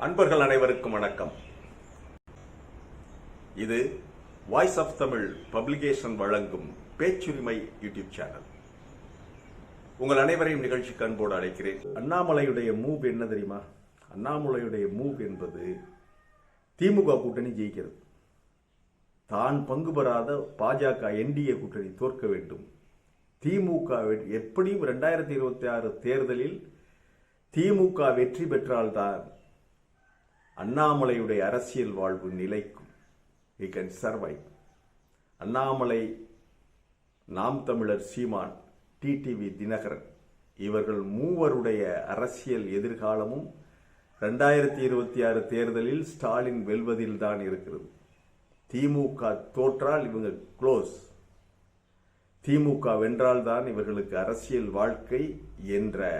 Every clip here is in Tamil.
அன்பர்கள் அனைவருக்கும் வணக்கம். இது வாய்ஸ் ஆஃப் தமிழ் பப்ளிகேஷன் வழங்கும் பேச்சுரிமை யூடியூப் சேனல். உங்கள் அனைவரையும் நிகழ்ச்சிக்கு அன்போடு அழைக்கிறேன். அண்ணாமலையுடைய மூவ் என்ன தெரியுமா? அண்ணாமலையுடைய மூவ் என்பது திமுக கூட்டணி ஜெயிக்கிறது. தான் பங்கு பெறாத பாஜக என்டிஏ கூட்டணி தோற்க வேண்டும். திமுக எப்படியும் 2026 தேர்தலில் திமுக வெற்றி பெற்றால்தான் அண்ணாமலையுடைய அரசியல் வாழ்வு நிலைக்கும். He can survive. அண்ணாமலை, நாம் தமிழர் சீமான், டிடிவி தினகரன் இவர்கள் மூவருடைய அரசியல் எதிர்காலமும் 2026 தேர்தலில் ஸ்டாலின் வெல்வதில் தான் இருக்கிறது. திமுக தோற்றால் இவங்க க்ளோஸ். திமுக வென்றால்தான் இவர்களுக்கு அரசியல் வாழ்க்கை என்ற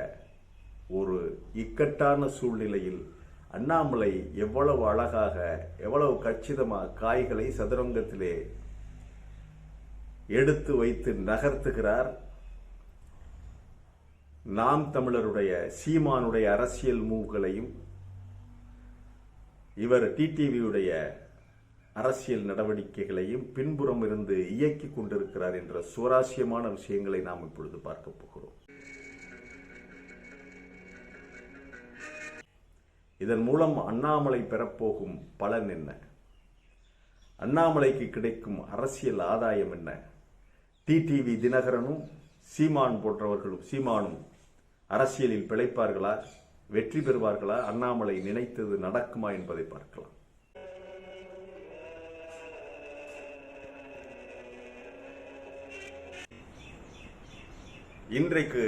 ஒரு இக்கட்டான சூழ்நிலையில் அண்ணாமலை எவ்வளவு அழகாக, எவ்வளவு கச்சிதமாக காய்களை சதுரங்கத்திலே எடுத்து வைத்து நகர்த்துகிறார். நாம் தமிழருடைய சீமானுடைய அரசியல் மூவ்களையும் இவர் டிடிவியுடைய அரசியல் நடவடிக்கைகளையும் பின்புறம் இருந்து இயக்கிக் கொண்டிருக்கிறார் என்ற சுவாரஸ்யமான விஷயங்களை நாம் இப்பொழுது பார்க்க போகிறோம். இதன் மூலம் அண்ணாமலை பெறப்போகும் பலன் என்ன? அண்ணாமலைக்கு கிடைக்கும் அரசியல் ஆதாயம் என்ன? டிடிவி தினகரனும் சீமானும் அரசியலில் பிழைப்பார்களா? வெற்றி பெறுவார்களா? அண்ணாமலை நினைத்தது நடக்குமா என்பதை பார்க்கலாம். இன்றைக்கு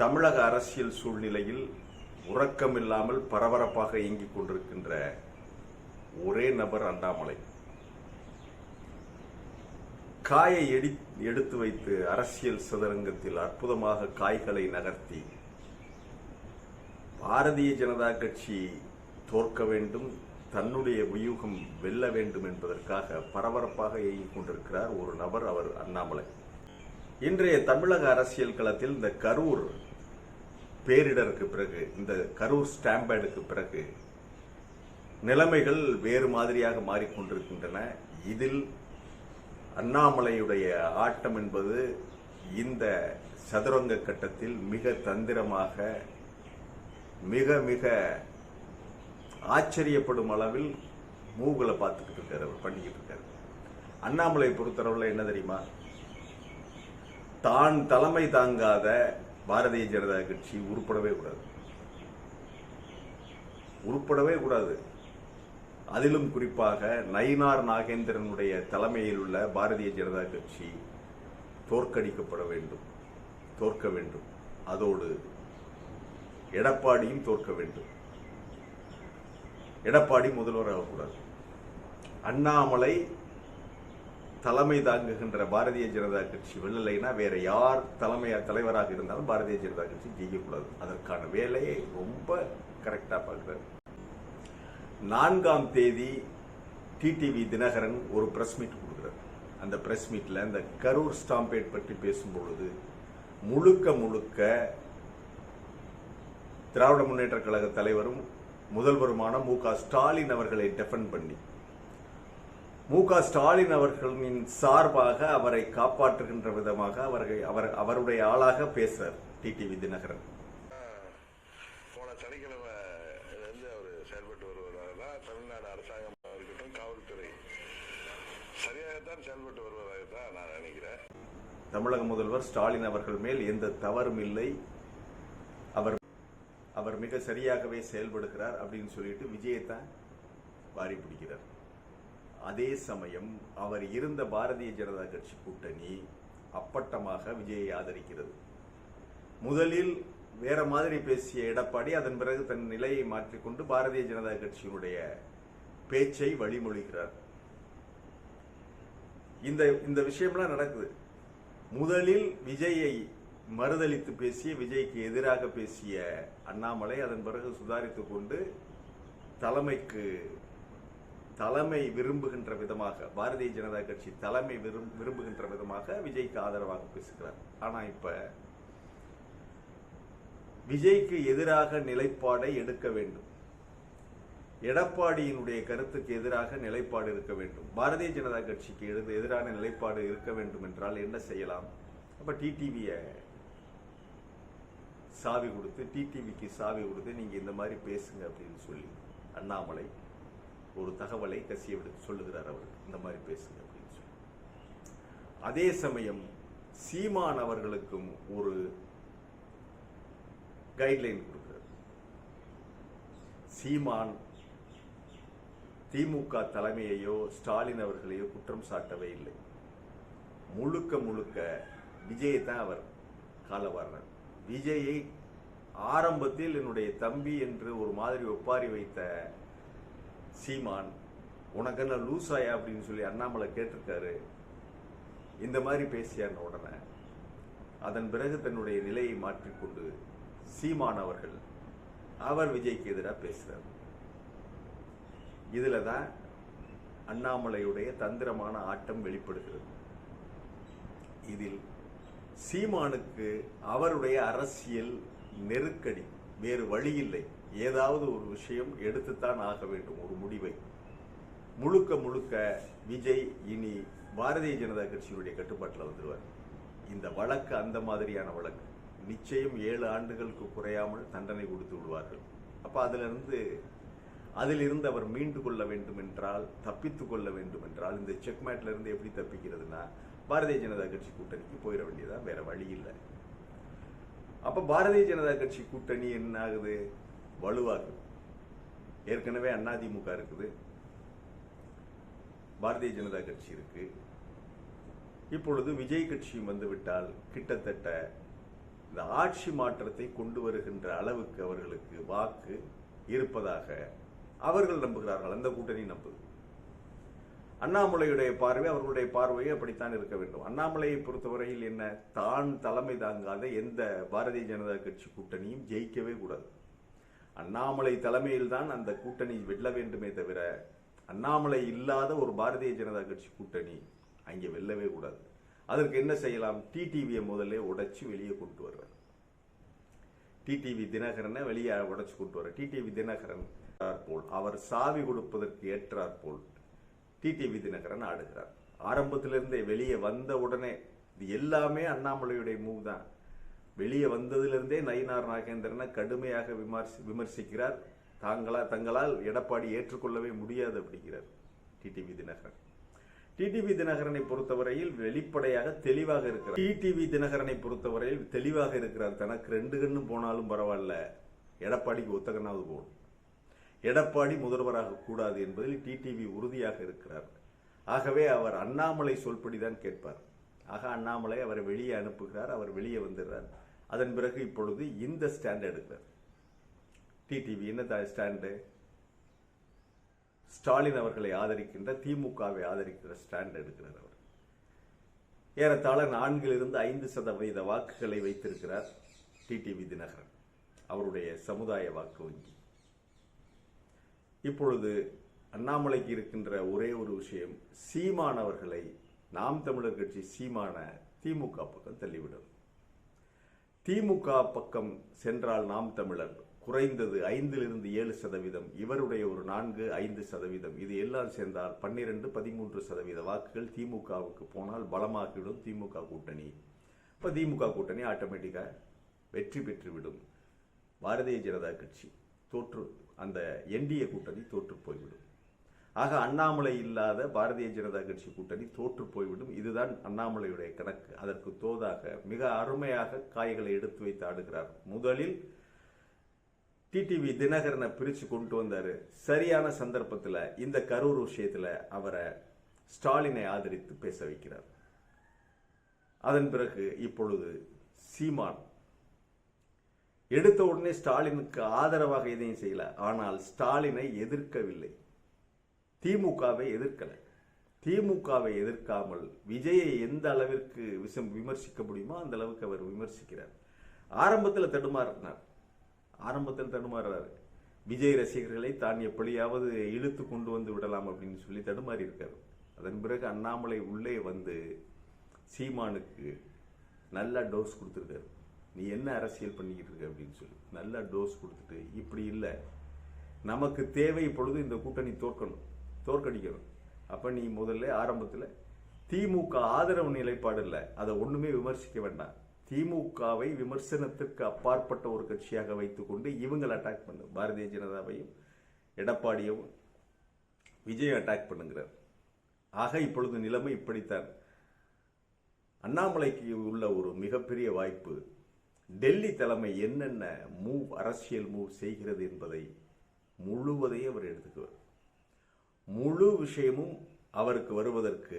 தமிழக அரசியல் சூழ்நிலையில் உறக்கமில்லாமல் பரபரப்பாக இயங்கிக் கொண்டிருக்கின்ற ஒரே நபர் அண்ணாமலை. காயை எடுத்து வைத்து அரசியல் சதுரங்கத்தில் அற்புதமாக காய்களை நகர்த்தி பாரதிய ஜனதா கட்சி தோற்க வேண்டும், தன்னுடைய வியூகம் வெல்ல வேண்டும் என்பதற்காக பரபரப்பாக இயங்கிக் கொண்டிருக்கிறார் ஒரு நபர், அவர் அண்ணாமலை. இன்றைய தமிழக அரசியல் களத்தில் இந்த கரூர் பேரிடருக்கு பிறகு, இந்த கரூர் ஸ்டாம்பேடுக்கு பிறகு நிலைமைகள் வேறு மாதிரியாக மாறிக்கொண்டிருக்கின்றன. இதில் அண்ணாமலையுடைய ஆட்டம் என்பது இந்த சதுரங்க கட்டத்தில் மிக தந்திரமாக, மிக மிக ஆச்சரியப்படும் அளவில் மூவ்களை பார்த்துக்கிட்டு இருக்காரு, அவர் பண்ணிக்கிட்டு இருக்காரு. அண்ணாமலை பொறுத்தளவில் என்ன தெரியுமா? தான் தலைமை தாங்காத பாரதிய ஜனதா கட்சி உருப்படவே கூடாது. அதிலும் குறிப்பாக நயினார் நாகேந்திரனுடைய தலைமையில் உள்ள பாரதிய ஜனதா கட்சி தோற்க வேண்டும். அதோடு எடப்பாடியும் தோற்க வேண்டும். எடப்பாடி முதல்வராகக்கூடாது. அண்ணாமலை தலைமை தாங்குகின்ற பாரதிய ஜனதா கட்சி வெல்லலைன்னா வேற யார் தலைவராக இருந்தாலும் பாரதிய ஜனதா கட்சி ஜெயிக்கக்கூடாது. அதற்கான வேலையை ரொம்ப கரெக்டா பார்க்கிறார். 4ஆம் தேதி டிடிவி தினகரன் ஒரு பிரஸ் மீட் கொடுக்கிறார். அந்த பிரஸ் மீட்ல இந்த கரூர் ஸ்டாம்பேட் பற்றி பேசும்பொழுது முழுக்க திராவிட முன்னேற்ற கழக தலைவரும் முதல்வருமான மு.க. ஸ்டாலின் அவர்களை டெஃபெண்ட் பண்ணி, மு.க. ஸ்டாலின் அவர்களின் சார்பாக அவரை காப்பாற்றுகின்ற விதமாக அவருடைய ஆளாக பேசுறார் டிடிவி தினகரன். போன சனிக்கிழமை அவர் செயல்பட்டு வருவதாக தமிழ்நாடு அரசாங்கம் இருக்கட்டும், காவல்துறை சரியாகத்தான் செயல்பட்டு வருவதாக தான் நான் நினைக்கிறேன். தமிழக முதல்வர் ஸ்டாலின் அவர்கள் மேல் எந்த தவறும் இல்லை, அவர் மிக சரியாகவே செயல்படுகிறார் அப்படின்னு சொல்லிட்டு விஜயத்தான் வாரி பிடிக்கிறார். அதே சமயம் அவர் இருந்த பாரதிய ஜனதா கட்சி கூட்டணி அப்பட்டமாக விஜயை ஆதரிக்கிறது. முதலில் வேற மாதிரி பேசிய எடப்பாடி அதன் பிறகு தன் நிலையை மாற்றிக்கொண்டு பாரதிய ஜனதா கட்சியினுடைய பேச்சை வழிமொழிகிறார். இந்த விஷயம்லாம் நடக்குது. முதலில் விஜயை மறுதளித்து பேசிய, விஜய்க்கு எதிராக பேசிய அண்ணாமலை அதன் பிறகு சுதாரித்துக் கொண்டு தலைமை விரும்புகின்ற விதமாக, பாரதிய ஜனதா கட்சி தலைமை விரும்புகின்ற விதமாக விஜய்க்கு ஆதரவாக பேசுகிறார். ஆனா இப்ப விஜய்க்கு எதிராக நிலைப்பாடை எடுக்க வேண்டும். எடப்பாடியினுடைய கருத்துக்கு எதிராக நிலைப்பாடு இருக்க வேண்டும், பாரதிய ஜனதா கட்சிக்கு எதிரான நிலைப்பாடு இருக்க வேண்டும் என்றால் என்ன செய்யலாம்? அப்ப டிடிவியை சாவி கொடுத்து, டிடிவிக்கு சாவி கொடுத்து நீங்க இந்த மாதிரி பேசுங்க அப்படின்னு சொல்லி அண்ணாமலை ஒரு தகவலை கசியவிடுத்து சொல்லுகிறார். அவர் இந்த மாதிரி பேசுங்க அப்படின்னு சொல்லி. அதே சமயம் சீமான் அவர்களுக்கும் ஒரு கைட்லைன் கொடுக்கிறார். சீமான் திமுக தலைமையையோ ஸ்டாலின் அவர்களையோ குற்றம் சாட்டவே இல்லை. முழுக்க முழுக்க விஜயை தான் அவர் காலவாரினார். விஜயை ஆரம்பத்தில் என்னுடைய தம்பி என்று ஒரு மாதிரி ஒப்பாரி வைத்த சீமான், உனக்கென்ன லூஸ் ஆயா அப்படின்னு சொல்லி அண்ணாமலை கேட்டிருக்காரு. இந்த மாதிரி பேசியார் உடனே அதன் பிறகு தன்னுடைய நிலையை மாற்றிக்கொண்டு சீமான் அவர் விஜய்க்கு எதிராக பேசுறார். இதுல தான் அண்ணாமலையுடைய தந்திரமான ஆட்டம் வெளிப்படுகிறது. இதில் சீமானுக்கு அவருடைய அரசியல் நெருக்கடி, வேறு வழி இல்லை. ஏதாவது ஒரு விஷயம் எடுத்துத்தான் ஆக வேண்டும், ஒரு முடிவை. முழுக்க முழுக்க விஜய் இனி பாரதிய ஜனதா கட்சியினுடைய கட்டுப்பாட்டில் வந்துடுவார். இந்த வழக்கு அந்த மாதிரியான வழக்கு. நிச்சயம் 7 ஆண்டுகளுக்கு குறையாமல் தண்டனை கொடுத்து விடுவார்கள். அப்ப அதிலிருந்து அவர் மீண்டு கொள்ள வேண்டும் என்றால், தப்பித்துக் கொள்ள வேண்டும் என்றால், இந்த செக்மேட்ல இருந்து எப்படி தப்பிக்கிறதுனா பாரதிய ஜனதா கட்சி கூட்டணிக்கு போயிட வேண்டியதா, வேற வழி இல்லை. அப்ப பாரதிய ஜனதா கட்சி கூட்டணி என்ன ஆகுது? வலுவாகுது. ஏற்கனவே அதிமுக இருக்குது, பாரதிய ஜனதா கட்சி இருக்கு. இப்பொழுது விஜய் கட்சியும் வந்துவிட்டால் கிட்டத்தட்ட இந்த ஆட்சி மாற்றத்தை கொண்டு வருகின்ற அளவுக்கு அவர்களுக்கு வாக்கு இருப்பதாக அவர்கள் நம்புகிறார்கள். அந்த கூட்டணி நம்புது. அண்ணாமலையுடைய பார்வை, அவர்களுடைய பார்வையை அப்படித்தான் இருக்க வேண்டும். அண்ணாமலையை பொறுத்தவரையில் என்ன, தான் தலைமை தாங்காத எந்த பாரதிய ஜனதா கட்சி கூட்டணியும் ஜெயிக்கவே கூடாது. அண்ணாமலை தலைமையில் தான் அந்த கூட்டணி வெல்ல வேண்டுமே தவிர, அண்ணாமலை இல்லாத ஒரு பாரதிய ஜனதா கட்சி கூட்டணி அங்கே வெல்லவே கூடாது. அதற்கு என்ன செய்யலாம்? டிடிவியை முதல்ல உடைச்சு வெளியே கொண்டு வருவார். டிடிவி தினகரனை வெளியே உடைச்சு கொண்டு வர, டிடிவி தினகரன் போல் அவர் சாவி கொடுப்பதற்கு ஏற்றார் போல் டிடிவி தினகரன் ஆடுகிறார். ஆரம்பத்திலிருந்தே வெளியே வந்த உடனே இது எல்லாமே அண்ணாமலையுடைய மூவ் தான். வெளியே வந்ததிலிருந்தே நயினார் நாகேந்திரனை கடுமையாக விமர்சிக்கிறார். தங்களால் எடப்பாடி ஏற்றுக்கொள்ளவே முடியாது அப்படிங்கிறார் டிடிவி தினகரன். டிடிவி தினகரனை பொறுத்தவரையில் வெளிப்படையாக தெளிவாக இருக்கிறார். டிடிவி தினகரனை பொறுத்தவரையில் தெளிவாக இருக்கிறார். தனக்கு 2 கண்ணு போனாலும் பரவாயில்ல, எடப்பாடிக்கு ஒத்தகனாவது போகும். எடப்பாடி முதல்வராக கூடாது என்பதில் டிடிவி உறுதியாக இருக்கிறார். ஆகவே அவர் அண்ணாமலை சொல்படிதான் கேட்பார். ஆக அண்ணாமலை அவரை வெளியே அனுப்புகிறார். அவர் வெளியே வந்துடுறார். அதன் பிறகு இப்பொழுது இந்த ஸ்டாண்ட் எடுக்கிறார் டிடிவி. என்ன ஸ்டாண்டு? ஸ்டாலின் அவர்களை ஆதரிக்கின்ற, திமுகவை ஆதரிக்கிற ஸ்டாண்ட் எடுக்கிறார். அவர் ஏறத்தாழ 4-5% வாக்குகளை வைத்திருக்கிறார் டிடிவி தினகரன், அவருடைய சமுதாய வாக்கு வங்கி. இப்பொழுது அண்ணாமலைக்கு இருக்கின்ற ஒரே ஒரு விஷயம், சீமான் அவர்களை, நாம் தமிழர் கட்சி சீமான திமுக பக்கம் தள்ளிவிடும். திமுக பக்கம் சென்றால் நாம் தமிழர் குறைந்தது 5-7%, இவருடைய ஒரு 4-5%, இது எல்லாம் சேர்ந்தால் 12-13% வாக்குகள் திமுகவுக்கு போனால் பலமாகிவிடும் திமுக கூட்டணி. இப்ப திமுக கூட்டணி ஆட்டோமேட்டிக்கா வெற்றி பெற்றுவிடும். பாரதிய ஜனதா கட்சி தோற்று, அந்த என்டிஏ கூட்டணி தோற்று போய்விடும். ஆக அண்ணாமலை இல்லாத பாரதிய ஜனதா கட்சி கூட்டணி தோற்று போய்விடும். இதுதான் அண்ணாமலையுடைய கணக்கு. அதற்கு தோதாக மிக அருமையாக காய்களை எடுத்து வைத்து ஆடுகிறார். முதலில் டிடிவி தினகரனை பிரிச்சு கொண்டு வந்தாரு. சரியான சந்தர்ப்பத்தில் இந்த கரூர் விஷயத்துல அவரை ஸ்டாலினை ஆதரித்து பேச வைக்கிறார். அதன் பிறகு இப்பொழுது சீமான் எடுத்த உடனே ஸ்டாலினுக்கு ஆதரவாக எதையும் செய்யல. ஆனால் ஸ்டாலினை எதிர்க்கவில்லை, திமுகவை எதிர்க்கல. திமுகவை எதிர்க்காமல் விஜயை எந்த அளவிற்கு விமர்சிக்க முடியுமோ அந்த அளவுக்கு அவர் விமர்சிக்கிறார். ஆரம்பத்தில் தடுமாறுறாரு. விஜய் ரசிகர்களை தான் எப்படியாவது இழுத்து கொண்டு வந்து விடலாம் அப்படின்னு சொல்லி தடுமாறி இருக்காரு. அதன் பிறகு அண்ணாமலை உள்ளே வந்து சீமானுக்கு நல்லா டோஸ் கொடுத்துருக்காரு. நீ என்ன அரசியல் பண்ணிக்கிட்டு இருக்க அப்படின்னு சொல்லி நல்லா டோஸ் கொடுத்துட்டு, இப்படி இல்லை, நமக்கு தேவை இப்பொழுது இந்த கூட்டணி தோற்கடிக்கணும். அப்ப நீ முதல்ல ஆரம்பத்தில் திமுக ஆதரவு நிலைப்பாடு இல்லை, அதை ஒண்ணுமே விமர்சிக்க வேண்டாம். திமுகவை விமர்சனத்திற்கு அப்பாற்பட்ட ஒரு கட்சியாக வைத்துக்கொண்டு இவங்களை அட்டாக் பண்ணு, பாரதிய ஜனதாவையும் எடப்பாடியவும் விஜய் அட்டாக் பண்ணுங்கிறார். ஆக இப்பொழுது நிலைமை இப்படித்தான். அண்ணாமலைக்கு உள்ள ஒரு மிகப்பெரிய வாய்ப்பு, டெல்லி தலைமை என்னென்ன அரசியல் மூவ் செய்கிறது என்பதை முழுவதையும் அவர் எடுத்துக்குவார். முழு விஷயமும் அவருக்கு வருவதற்கு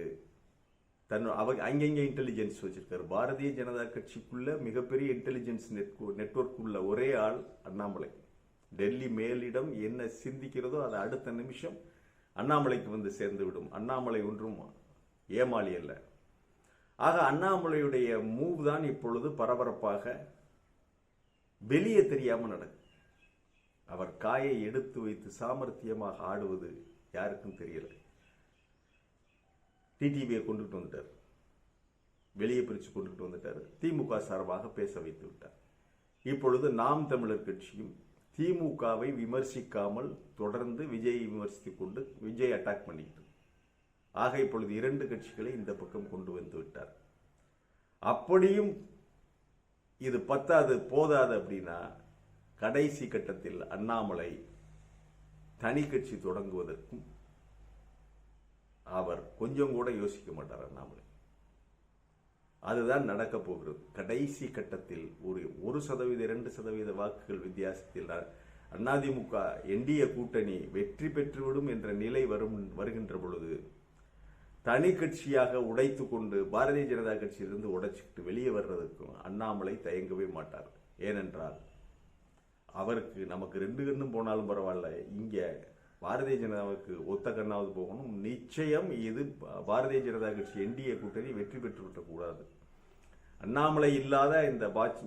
அங்கங்கே இன்டெலிஜென்ஸ் வச்சிருக்காரு. பாரதிய ஜனதா கட்சிக்குள்ள மிகப்பெரிய இன்டெலிஜென்ஸ் நெட்வொர்க் உள்ள ஒரே ஆள் அண்ணாமலை. டெல்லி மேலிடம் என்ன சிந்திக்கிறதோ அது அடுத்த நிமிஷம் அண்ணாமலைக்கு வந்து சேர்ந்து விடும். அண்ணாமலை ஒன்றும் ஏமாளி அல்ல. ஆக அண்ணாமலையுடைய மூவ் தான் இப்பொழுது பரபரப்பாக வெளியே தெரியாம நடக்கும். அவர் காயை எடுத்து வைத்து சாமர்த்தியமாக ஆடுவது யாருக்கும் தெரியல. டிடிவியை கொண்டுட்டு வந்துட்டார், வெளியே பிரிச்சு கொண்டுட்டு வந்துட்டார். திமுக சார்பாக பேச வைத்து விட்டார். இப்பொழுது நாம் தமிழர் கட்சியும் திமுகவை விமர்சிக்காமல் தொடர்ந்து விஜயை விமர்சித்துக் கொண்டு விஜய் அட்டாக் பண்ணிட்டு, ஆக இப்பொழுது இரண்டு கட்சிகளை இந்த பக்கம் கொண்டு வந்து விட்டார். அப்படியும் இது போதாது அப்படின்னா கடைசி கட்டத்தில் அண்ணாமலை தனி கட்சி தொடங்குவதற்கும் அவர் கொஞ்சம் கூட யோசிக்க மாட்டார். அண்ணாமலை அதுதான் நடக்க போகிறது. கடைசி கட்டத்தில் ஒரு 1% 2% வாக்குகள் வித்தியாசத்தில் அதிமுக என்டிஏ கூட்டணி வெற்றி பெற்றுவிடும் என்ற நிலை வருகின்ற பொழுது தனி கட்சியாக உடைத்து கொண்டு பாரதிய ஜனதா கட்சியிலிருந்து உடைச்சிட்டு வெளியே வர்றதுக்கும் அண்ணாமலை தயங்கவே மாட்டார். ஏனென்றால் அவருக்கு நமக்கு 2 கண்ணும் போனாலும் பரவாயில்ல, இங்க பாரதிய ஜனதாவுக்கு ஒத்த கண்ணாவது போகணும். நிச்சயம் இது பாரதிய ஜனதா கட்சி என்டிஏ கூட்டணி வெற்றி பெற்று விடக்கூடாது. அண்ணாமலை இல்லாத இந்த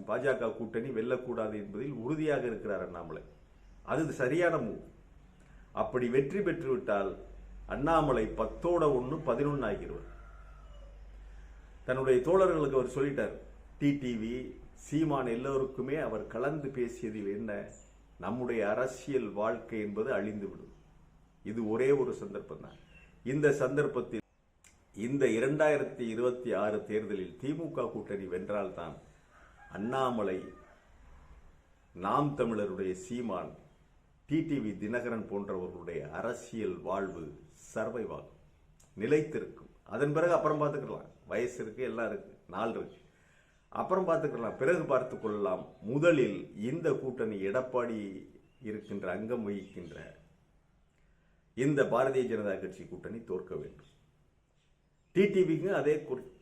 பாஜக கூட்டணி வெல்லக்கூடாது என்பதில் உறுதியாக இருக்கிறார் அண்ணாமலை. அது சரியான மூவ். அப்படி வெற்றி பெற்றுவிட்டால் அண்ணாமலை 10-1 11 ஆகிடுவார். தன்னுடைய தோழர்களுக்கு அவர் சொல்லிட்டார். டிடிவி சீமான் எல்லோருக்குமே அவர் கலந்து பேசியதில் என்ன, நம்முடைய அரசியல் வாழ்க்கை என்பது அழிந்துவிடும். இது ஒரே ஒரு சந்தர்ப்பம் தான். இந்த சந்தர்ப்பத்தில் இந்த 2026 தேர்தலில் திமுக கூட்டணி வென்றால்தான் அண்ணாமலை, நாம் தமிழருடைய சீமான், டிடிவி தினகரன் போன்றவர்களுடைய அரசியல் வாழ்வு சர்வைவ் ஆகும், நிலைத்திருக்கும். அதன் பிறகு அப்புறம் பார்த்துக்கலாம். வயசு இருக்கு, எல்லாம் இருக்கு, நாள் இருக்கு, அப்புறம் பார்த்துக்கலாம், பிறகு பார்த்துக் கொள்ளலாம். முதலில் இந்த கூட்டணி எடப்பாடி இருக்கின்ற அங்கம் வகிக்கின்ற இந்த பாரதிய ஜனதா கட்சி கூட்டணி தோற்க வேண்டும். டிடிவிக்கு அதே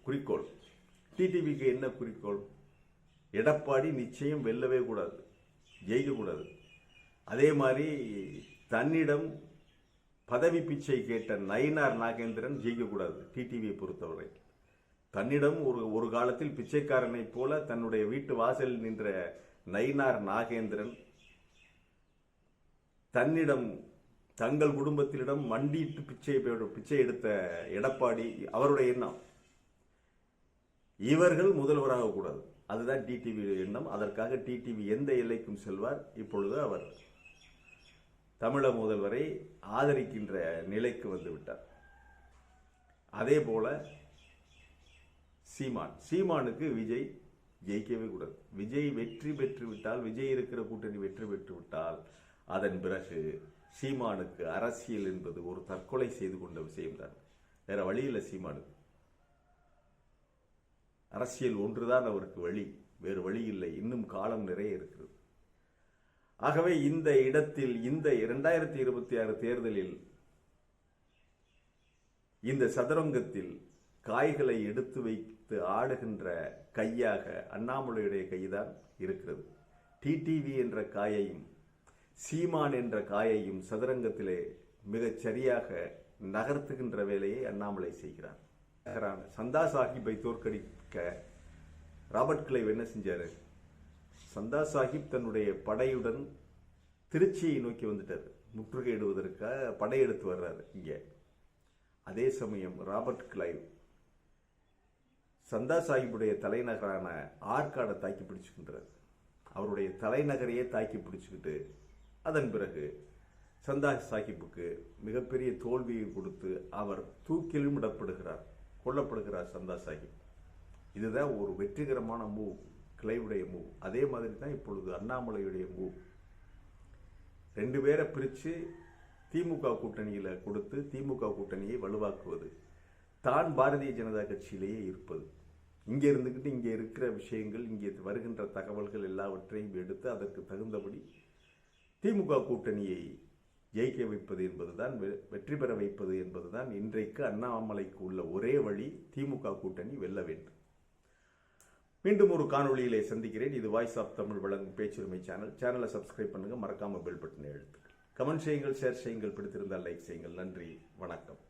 குறிக்கோள். டிடிவிக்கு என்ன குறிக்கோள்? எடப்பாடி நிச்சயம் வெல்லவே கூடாது, ஜெயிக்க கூடாது. அதே மாதிரி தன்னிடம் பதவி பிச்சை கேட்ட நயினார் நாகேந்திரன் ஜெயிக்க கூடாது. டிடிவியை பொறுத்தவரை தன்னிடம் ஒரு காலத்தில் பிச்சைக்காரனை போல தன்னுடைய வீட்டு வாசலில் நின்ற நயினார் நாகேந்திரன் தன்னிடம் தங்கள் குடும்பத்திலிடம் மண்டியிட்டு பிச்சை எடுத்த எடப்பாடி, அவருடைய எண்ணம் இவர்கள் முதல்வராக கூடாது. அதுதான் டிடிவி எண்ணம். அதற்காக டிடிவி எந்த எல்லைக்கும் செல்வார். இப்பொழுது அவர் தமிழக முதல்வரை ஆதரிக்கின்ற நிலைக்கு வந்து விட்டார். அதே போல சீமானுக்கு விஜய் ஜெயிக்கவே கூடாது. விஜய் வெற்றி பெற்று விட்டால், விஜய் இருக்கிற கூட்டணி வெற்றி பெற்று விட்டால், அதன் பிறகு சீமானுக்கு அரசியல் என்பது ஒரு தற்கொலை செய்து கொண்ட விஷயம்தான். வேற வழி இல்லை. சீமானுக்கு அரசியல் ஒன்றுதான் அவருக்கு வழி, வேறு வழி இல்லை. இன்னும் காலம் நிறைய இருக்கிறது. ஆகவே இந்த இடத்தில் இந்த 2026 தேர்தலில் இந்த சதுரங்கத்தில் காய்களை எடுத்து வைத்து ஆடுகின்ற கையாக அண்ணாமலையுடைய கைதான் இருக்கிறது. டிடிவி என்ற காயையும் சீமான் என்ற காயையும் சதுரங்கத்திலே மிகச் சரியாக நகர்த்துகின்ற வேலையை அண்ணாமலை செய்கிறார். சந்தா சாஹிப்பை தோற்கடிக்க ராபர்ட் கிளைவ் என்ன செஞ்சாரு? சந்தா சாஹிப் தன்னுடைய படையுடன் திருச்சியை நோக்கி வந்துட்டார். முற்றுகையிடுவதற்காக படையெடுத்து வர்றாரு இங்க. அதே சமயம் ராபர்ட் கிளைவ் சந்தா சாஹிப்புடைய தலைநகரான ஆற்காடை தாக்கி பிடிச்சுக்கின்றார். அவருடைய தலைநகரையே தாக்கி பிடிச்சுக்கிட்டு அதன் பிறகு சந்தா சாஹிப்புக்கு மிகப்பெரிய தோல்வியை கொடுத்து அவர் தூக்கிலும் இடப்படுகிறார், கொல்லப்படுகிறார் சந்தா சாஹிப். இதுதான் ஒரு வெற்றிகரமான மூவ், கிளைவுடைய மூவ். அதே மாதிரி தான் இப்பொழுது அண்ணாமலையுடைய மூவ். 2 பேரை பிரித்து திமுக கூட்டணியில் கொடுத்து திமுக கூட்டணியை வலுவாக்குவது, தான் பாரதிய ஜனதா கட்சியிலேயே இருப்பது, இங்கே இருந்துக்கிட்டு இங்கே இருக்கிற விஷயங்கள், இங்கே வருகின்ற தகவல்கள் எல்லாவற்றையும் எடுத்து அதற்கு தகுந்தபடி திமுக கூட்டணியை ஜெயிக்க வைப்பது என்பதுதான், வெற்றி பெற வைப்பது என்பதுதான் இன்றைக்கு அண்ணாமலைக்கு உள்ள ஒரே வழி. திமுக கூட்டணி வெல்ல வேண்டும். மீண்டும் ஒரு காணொளியிலே சந்திக்கிறேன். இது வாய்ஸ் ஆஃப் தமிழ் வழங்கும் பேச்சுரிமை சேனல். சேனலை சப்ஸ்கிரைப் பண்ணுங்க, மறக்காம பெல் பட்டனை அழுத்துங்க. கமெண்ட் செய்யுங்கள், ஷேர் செய்யுங்கள், பிடித்திருந்தால் லைக் செய்யுங்கள். நன்றி, வணக்கம்.